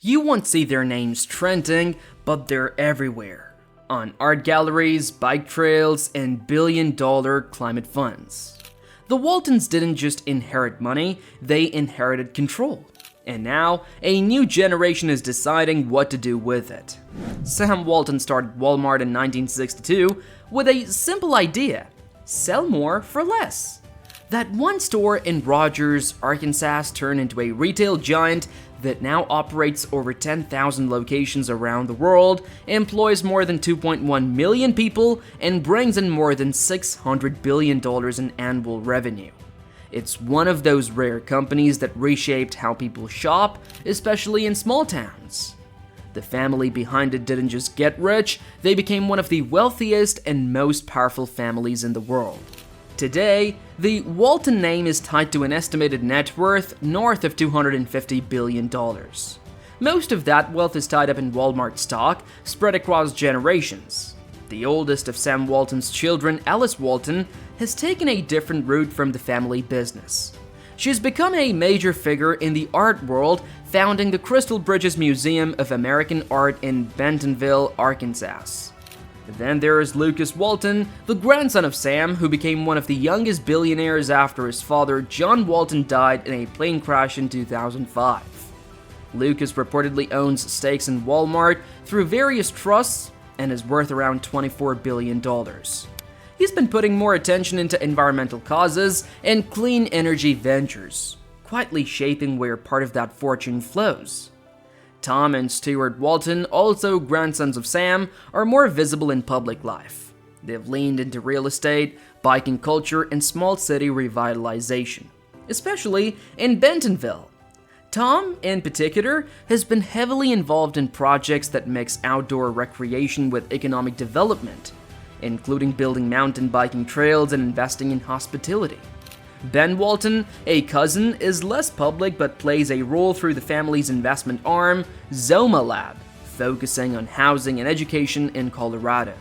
You won't see their names trending, but they're everywhere. On art galleries, bike trails, and billion-dollar climate funds. The Waltons didn't just inherit money, they inherited control. And now, a new generation is deciding what to do with it. Sam Walton started Walmart in 1962 with a simple idea: sell more for less. That one store in Rogers, Arkansas turned into a retail giant that now operates over 10,000 locations around the world, employs more than 2.1 million people, and brings in more than $600 billion in annual revenue. It's one of those rare companies that reshaped how people shop, especially in small towns. The family behind it didn't just get rich, they became one of the wealthiest and most powerful families in the world. Today, the Walton name is tied to an estimated net worth north of $250 billion. Most of that wealth is tied up in Walmart stock, spread across generations. The oldest of Sam Walton's children, Alice Walton, has taken a different route from the family business. She's become a major figure in the art world, founding the Crystal Bridges Museum of American Art in Bentonville, Arkansas. Then there is Lucas Walton, the grandson of Sam, who became one of the youngest billionaires after his father, John Walton, died in a plane crash in 2005. Lucas reportedly owns stakes in Walmart through various trusts and is worth around $24 billion. He's been putting more attention into environmental causes and clean energy ventures, quietly shaping where part of that fortune flows. Tom and Stuart Walton, also grandsons of Sam, are more visible in public life. They've leaned into real estate, biking culture, and small city revitalization, especially in Bentonville. Tom, in particular, has been heavily involved in projects that mix outdoor recreation with economic development, including building mountain biking trails and investing in hospitality. Ben Walton, a cousin, is less public but plays a role through the family's investment arm, Zoma Lab, focusing on housing and education in Colorado.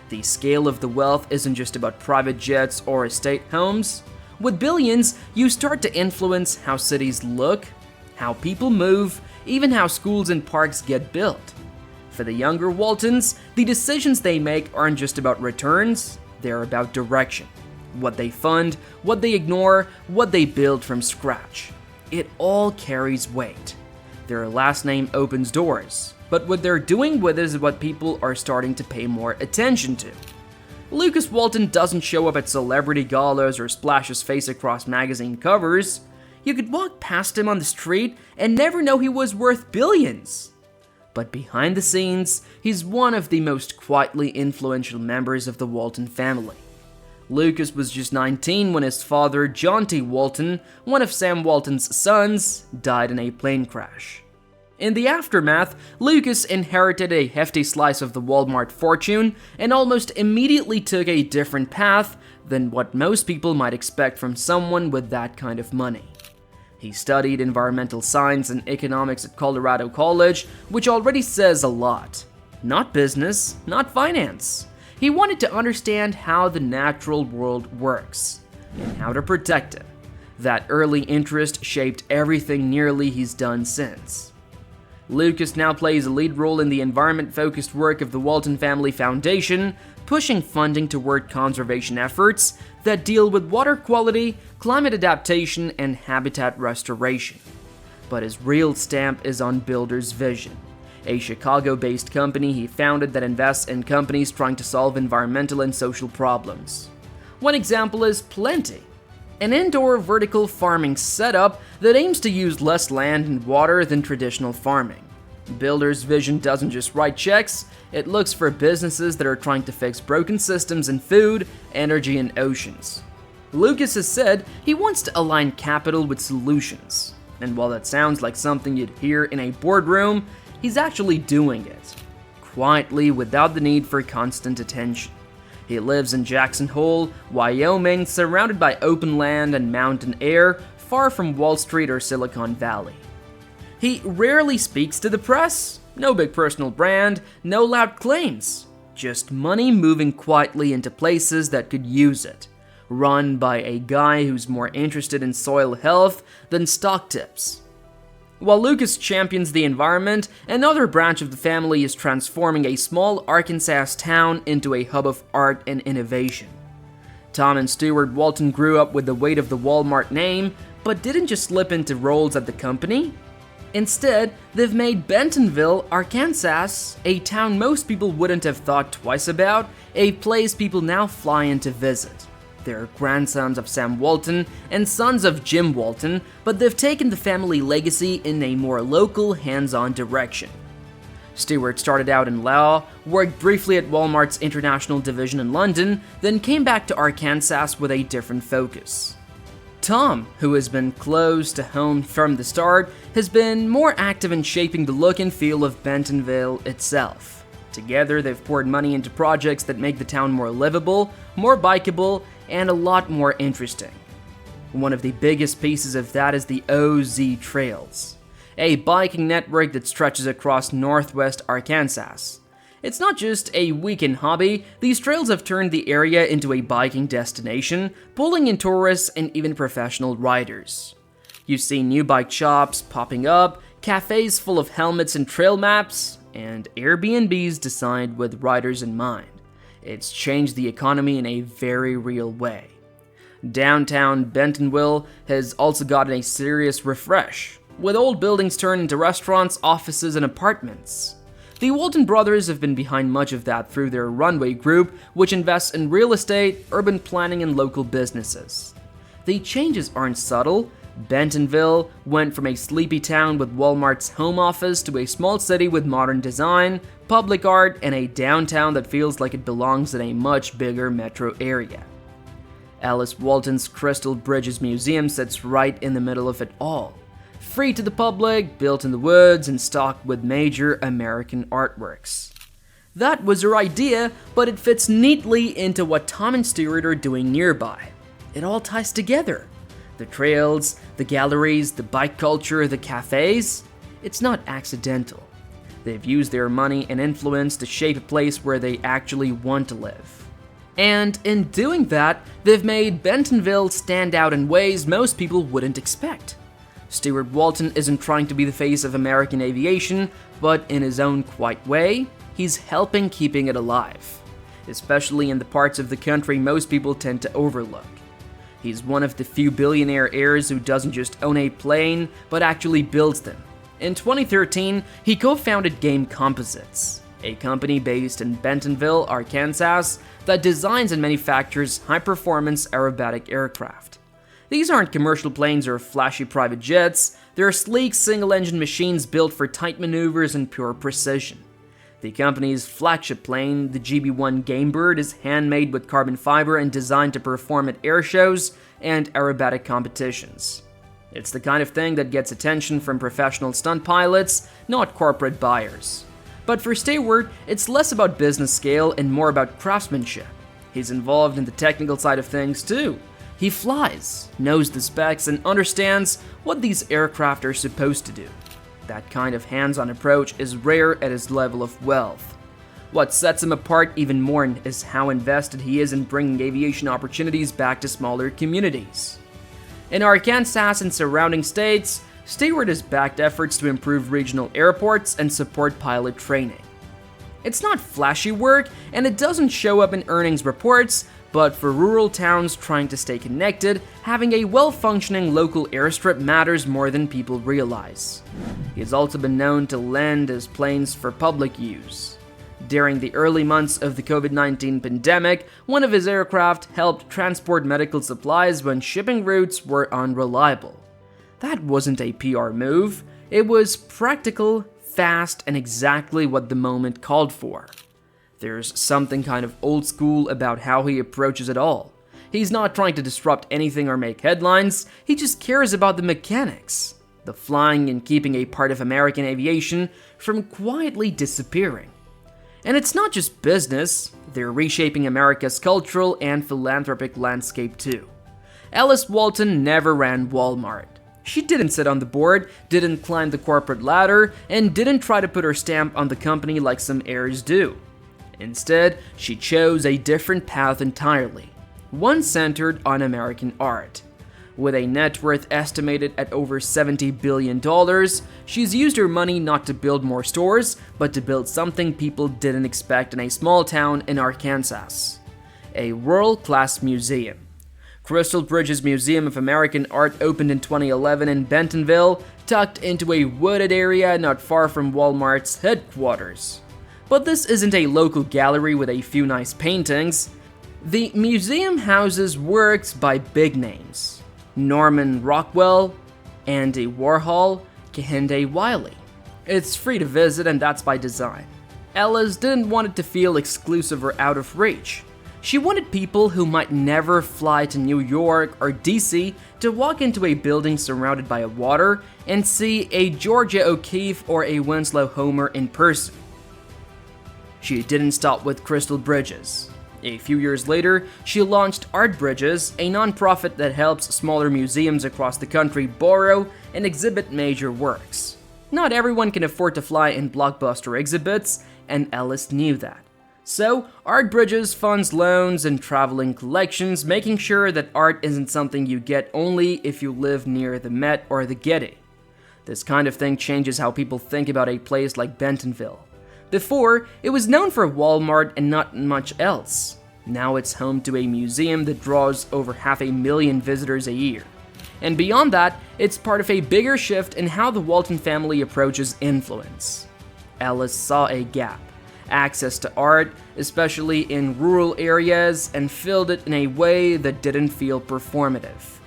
The scale of the wealth isn't just about private jets or estate homes. With billions, you start to influence how cities look, how people move, even how schools and parks get built. For the younger Waltons, the decisions they make aren't just about returns, they're about direction. What they fund, what they ignore, what they build from scratch. It all carries weight. Their last name opens doors, but what they're doing with it is what people are starting to pay more attention to. Lucas Walton doesn't show up at celebrity galas or splash his face across magazine covers. You could walk past him on the street and never know he was worth billions. But behind the scenes, he's one of the most quietly influential members of the Walton family. Lucas was just 19 when his father, John T. Walton, one of Sam Walton's sons, died in a plane crash. In the aftermath, Lucas inherited a hefty slice of the Walmart fortune and almost immediately took a different path than what most people might expect from someone with that kind of money. He studied environmental science and economics at Colorado College, which already says a lot. Not business, not finance. He wanted to understand how the natural world works and how to protect it. That early interest shaped everything nearly he's done since. Lucas now plays a lead role in the environment-focused work of the Walton Family Foundation, pushing funding toward conservation efforts that deal with water quality, climate adaptation, and habitat restoration. But his real stamp is on Builder's Vision, a Chicago-based company he founded that invests in companies trying to solve environmental and social problems. One example is Plenty, an indoor vertical farming setup that aims to use less land and water than traditional farming. Builder's Vision doesn't just write checks, it looks for businesses that are trying to fix broken systems in food, energy, and oceans. Lucas has said he wants to align capital with solutions, and while that sounds like something you'd hear in a boardroom, he's actually doing it, quietly without the need for constant attention. He lives in Jackson Hole, Wyoming, surrounded by open land and mountain air, far from Wall Street or Silicon Valley. He rarely speaks to the press, no big personal brand, no loud claims, just money moving quietly into places that could use it, run by a guy who's more interested in soil health than stock tips. While Lucas champions the environment, another branch of the family is transforming a small Arkansas town into a hub of art and innovation. Tom and Stewart Walton grew up with the weight of the Walmart name, but didn't just slip into roles at the company. Instead, they've made Bentonville, Arkansas, a town most people wouldn't have thought twice about, a place people now fly in to visit. They're grandsons of Sam Walton and sons of Jim Walton, but they've taken the family legacy in a more local, hands-on direction. Stewart started out in law, worked briefly at Walmart's international division in London, then came back to Arkansas with a different focus. Tom, who has been close to home from the start, has been more active in shaping the look and feel of Bentonville itself. Together, they've poured money into projects that make the town more livable, more bikeable, and a lot more interesting. One of the biggest pieces of that is the OZ Trails, a biking network that stretches across northwest Arkansas. It's not just a weekend hobby, these trails have turned the area into a biking destination, pulling in tourists and even professional riders. You see new bike shops popping up, cafes full of helmets and trail maps, and Airbnbs designed with riders in mind. It's changed the economy in a very real way. Downtown Bentonville has also gotten a serious refresh, with old buildings turned into restaurants, offices, and apartments. The Walton brothers have been behind much of that through their Runway Group, which invests in real estate, urban planning, and local businesses. The changes aren't subtle. Bentonville went from a sleepy town with Walmart's home office to a small city with modern design, public art, and a downtown that feels like it belongs in a much bigger metro area. Alice Walton's Crystal Bridges Museum sits right in the middle of it all. Free to the public, built in the woods, and stocked with major American artworks. That was her idea, but it fits neatly into what Tom and Stewart are doing nearby. It all ties together. The trails, the galleries, the bike culture, the cafes. It's not accidental. They've used their money and influence to shape a place where they actually want to live. And in doing that, they've made Bentonville stand out in ways most people wouldn't expect. Stewart Walton isn't trying to be the face of American aviation, but in his own quiet way, he's helping keeping it alive, especially in the parts of the country most people tend to overlook. He's one of the few billionaire heirs who doesn't just own a plane, but actually builds them. In 2013, he co-founded Game Composites, a company based in Bentonville, Arkansas, that designs and manufactures high-performance aerobatic aircraft. These aren't commercial planes or flashy private jets, they're sleek single-engine machines built for tight maneuvers and pure precision. The company's flagship plane, the GB-1 Gamebird, is handmade with carbon fiber and designed to perform at air shows and aerobatic competitions. It's the kind of thing that gets attention from professional stunt pilots, not corporate buyers. But for Stewart, it's less about business scale and more about craftsmanship. He's involved in the technical side of things too. He flies, knows the specs, and understands what these aircraft are supposed to do. That kind of hands-on approach is rare at his level of wealth. What sets him apart even more is how invested he is in bringing aviation opportunities back to smaller communities. In Arkansas and surrounding states, Stewart has backed efforts to improve regional airports and support pilot training. It's not flashy work, and it doesn't show up in earnings reports, but for rural towns trying to stay connected, having a well-functioning local airstrip matters more than people realize. He has also been known to lend his planes for public use. During the early months of the COVID-19 pandemic, one of his aircraft helped transport medical supplies when shipping routes were unreliable. That wasn't a PR move, it was practical, fast, and exactly what the moment called for. There's something kind of old school about how he approaches it all. He's not trying to disrupt anything or make headlines, he just cares about the mechanics, the flying and keeping a part of American aviation from quietly disappearing. And it's not just business, they're reshaping America's cultural and philanthropic landscape too. Alice Walton never ran Walmart. She didn't sit on the board, didn't climb the corporate ladder, and didn't try to put her stamp on the company like some heirs do. Instead, she chose a different path entirely, one centered on American art. With a net worth estimated at over $70 billion, she's used her money not to build more stores, but to build something people didn't expect in a small town in Arkansas: a world-class museum. Crystal Bridges Museum of American Art opened in 2011 in Bentonville, tucked into a wooded area not far from Walmart's headquarters. But this isn't a local gallery with a few nice paintings. The museum houses works by big names: Norman Rockwell, Andy Warhol, Kehinde Wiley. It's free to visit, and that's by design. Ellis didn't want it to feel exclusive or out of reach. She wanted people who might never fly to New York or DC to walk into a building surrounded by water and see a Georgia O'Keeffe or a Winslow Homer in person. She didn't stop with Crystal Bridges. A few years later, she launched Art Bridges, a nonprofit that helps smaller museums across the country borrow and exhibit major works. Not everyone can afford to fly in blockbuster exhibits, and Ellis knew that. So, Art Bridges funds loans and traveling collections, making sure that art isn't something you get only if you live near the Met or the Getty. This kind of thing changes how people think about a place like Bentonville. Before, it was known for Walmart and not much else. Now it's home to a museum that draws over 500,000 visitors a year. And beyond that, it's part of a bigger shift in how the Walton family approaches influence. Ellis saw a gap: access to art, especially in rural areas, and filled it in a way that didn't feel performative.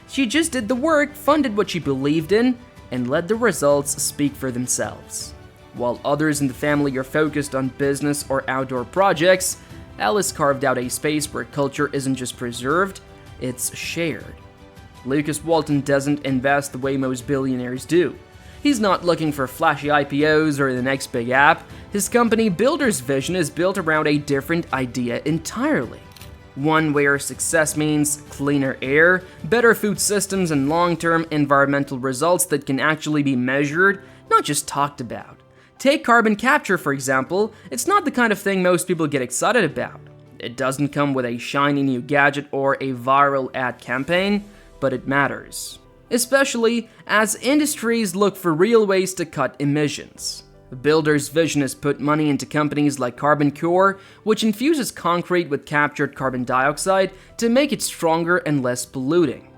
She just did the work, funded what she believed in, and let the results speak for themselves. While others in the family are focused on business or outdoor projects, Ellis carved out a space where culture isn't just preserved, it's shared. Lucas Walton doesn't invest the way most billionaires do. He's not looking for flashy IPOs or the next big app. His company Builder's vision is built around a different idea entirely. One where success means cleaner air, better food systems, and long-term environmental results that can actually be measured, not just talked about. Take carbon capture, for example. It's not the kind of thing most people get excited about. It doesn't come with a shiny new gadget or a viral ad campaign, but it matters. Especially as industries look for real ways to cut emissions. Builder's vision has put money into companies like Carbon Cure, which infuses concrete with captured carbon dioxide to make it stronger and less polluting.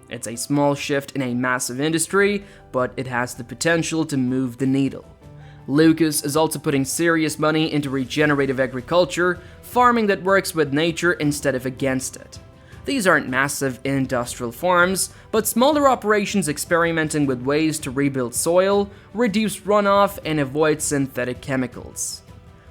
It's a small shift in a massive industry, but it has the potential to move the needle. Lucas is also putting serious money into regenerative agriculture, farming that works with nature instead of against it. These aren't massive industrial farms, but smaller operations experimenting with ways to rebuild soil, reduce runoff, and avoid synthetic chemicals.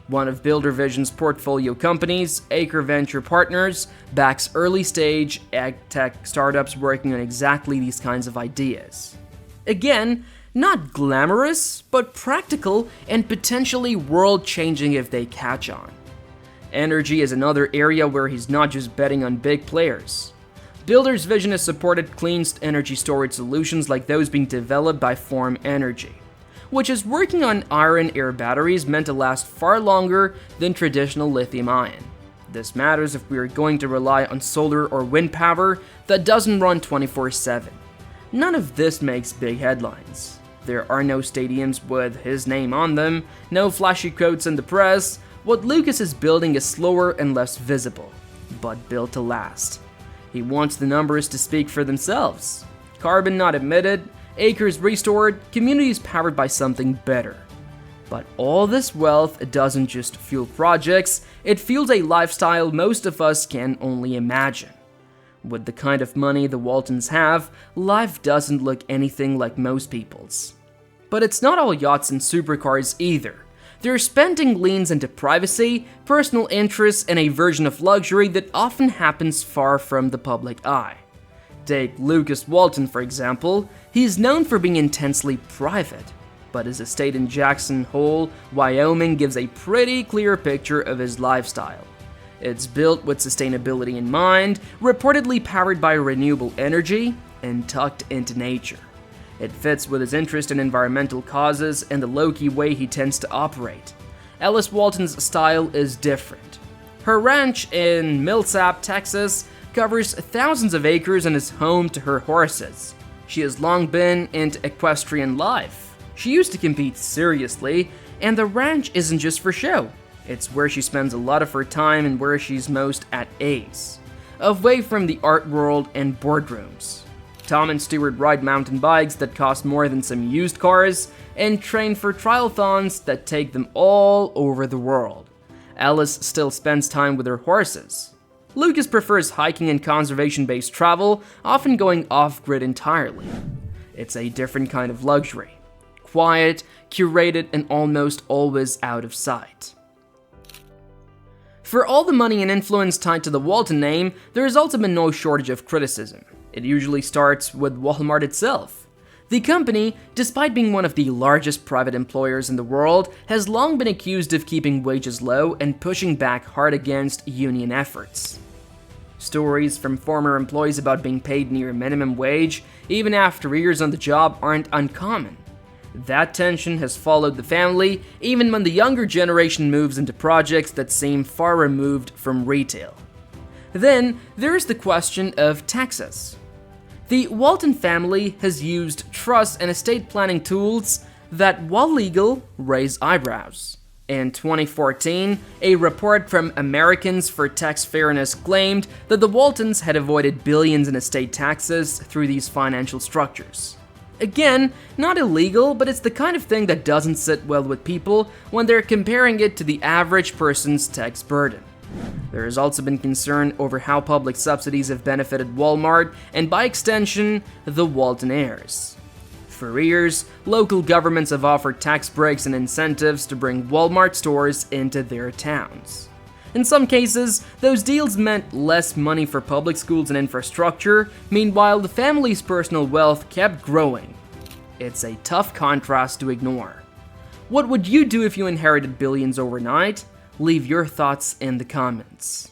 One of Builder Vision's portfolio companies, Acre Venture Partners, backs early-stage ag-tech startups working on exactly these kinds of ideas. Again, not glamorous, but practical and potentially world-changing if they catch on. Energy is another area where he's not just betting on big players. Builder's vision has supported clean energy storage solutions like those being developed by Form Energy, which is working on iron-air batteries meant to last far longer than traditional lithium-ion. This matters if we are going to rely on solar or wind power that doesn't run 24/7. None of this makes big headlines. There are no stadiums with his name on them, no flashy quotes in the press. What Lucas is building is slower and less visible, but built to last. He wants the numbers to speak for themselves. Carbon not emitted, acres restored, communities powered by something better. But all this wealth doesn't just fuel projects, it fuels a lifestyle most of us can only imagine. With the kind of money the Waltons have, life doesn't look anything like most people's. But it's not all yachts and supercars either. Their spending leans into privacy, personal interests, and a version of luxury that often happens far from the public eye. Take Lucas Walton, for example. He's known for being intensely private, but his estate in Jackson Hole, Wyoming gives a pretty clear picture of his lifestyle. It's built with sustainability in mind, reportedly powered by renewable energy, and tucked into nature. It fits with his interest in environmental causes and the low-key way he tends to operate. Ellis Walton's style is different. Her ranch in Millsap, Texas, covers thousands of acres and is home to her horses. She has long been into equestrian life. She used to compete seriously, and the ranch isn't just for show. It's where she spends a lot of her time and where she's most at ease, away from the art world and boardrooms. Tom and Stuart ride mountain bikes that cost more than some used cars and train for triathlons that take them all over the world. Alice still spends time with her horses. Lucas prefers hiking and conservation-based travel, often going off-grid entirely. It's a different kind of luxury. Quiet, curated, and almost always out of sight. For all the money and influence tied to the Walton name, there has also been no shortage of criticism. It usually starts with Walmart itself. The company, despite being one of the largest private employers in the world, has long been accused of keeping wages low and pushing back hard against union efforts. Stories from former employees about being paid near minimum wage, even after years on the job, aren't uncommon. That tension has followed the family, even when the younger generation moves into projects that seem far removed from retail. Then, there's the question of taxes. The Walton family has used trust and estate planning tools that, while legal, raise eyebrows. In 2014, a report from Americans for Tax Fairness claimed that the Waltons had avoided billions in estate taxes through these financial structures. Again, not illegal, but it's the kind of thing that doesn't sit well with people when they're comparing it to the average person's tax burden. There has also been concern over how public subsidies have benefited Walmart and, by extension, the Walton heirs. For years, local governments have offered tax breaks and incentives to bring Walmart stores into their towns. In some cases, those deals meant less money for public schools and infrastructure. Meanwhile, the family's personal wealth kept growing. It's a tough contrast to ignore. What would you do if you inherited billions overnight? Leave your thoughts in the comments.